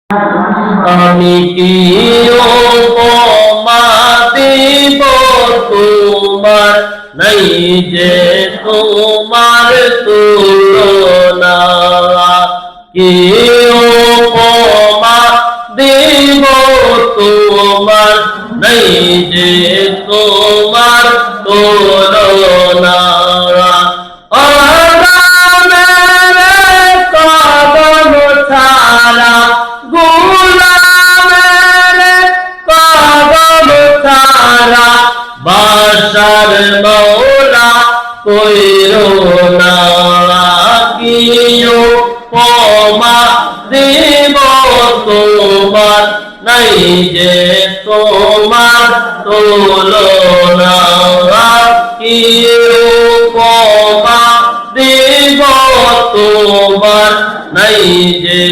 আমি কি উপমা দিব তোমার, নাই যে তোমার তুলনা। কি উপমা দিব তোমার, নাই যে তোমার তুলনা। বাসার মৌলা কইরো না, কিও উপমা দিব তোমার, নাই যে তোমার তুলনা। কিও উপমা দিব তোমার, নাই যে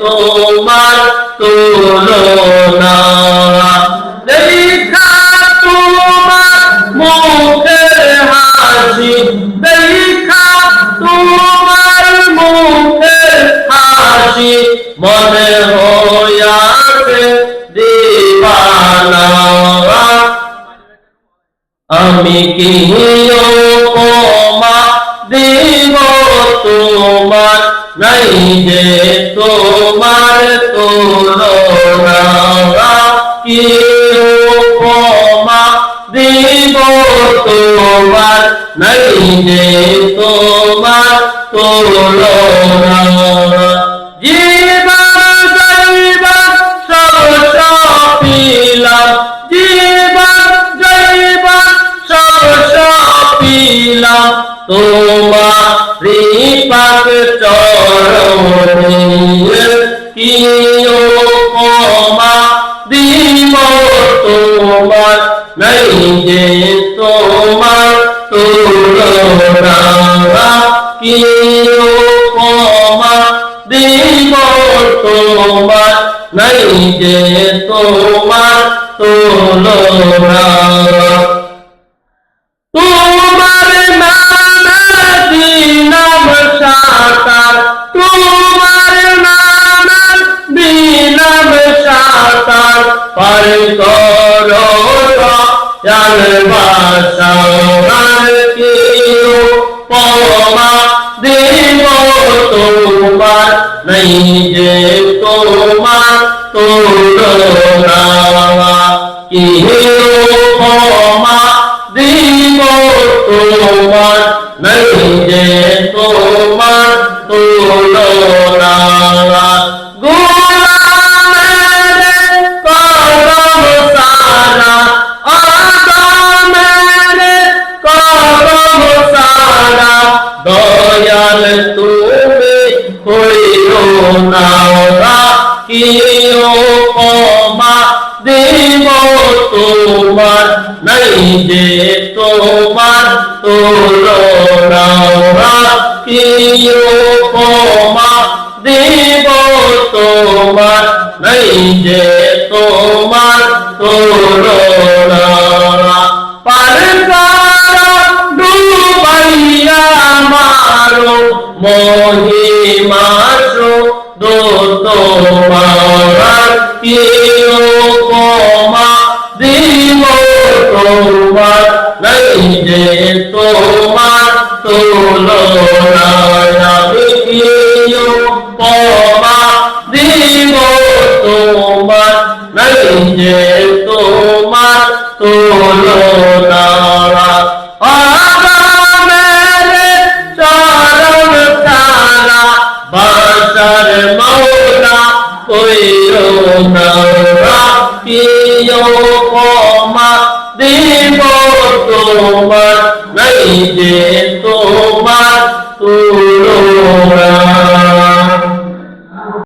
তোমার তুলনা। দেখা তোমার মুখের হাসি, দেখা তোমার মুখের হাসি, মনে হইয়াছে দিবানা। আমি কি উপমা দিব তোমার, নাই যে তোমার তুলনা। কি উপমা দিব তোমার, নাই যে তোমার তুলনা। জীবন জৈবন সব সপিলাম, জীবন জৈবন সব সপিলাম, তোমারি পাক চরণে। কি উপমা দিব তোমার, নাই যে তোমার তুলনা। কি উপমা দিব তোমার, নাই যে তোমার তুলনা। তোমার নামে দিলাম সাঁতার, তোমার নামে দিলাম সাঁতার, পার করো ভালোবাসার। কি উপমা দিব তোমার, নাই যে তোমার তুলনা। কি উপমা দিব তোমার, নাই যে তোমার তুলনা। গোলামের কদম সারা, আদমের কদম সারা, দয়াল তুমি হইও না। কি উপমা দিব তোমার, নাই যে তোমার তুলনা। কি উপমা দিব তোমার, নাই যে তোমার তুলনা। পার করো ডুবাইয়া মারো, মহিমা শুধু তোমার। কি উপমা দিব তোমার, নাই যে তোমার তুলনা। আমি কি উপমা দিব তোমার, নাই যে তোমার তুলনা। আদমের চরণ তারা, বাসার মৌলা কইরো না। কি উপমা দিব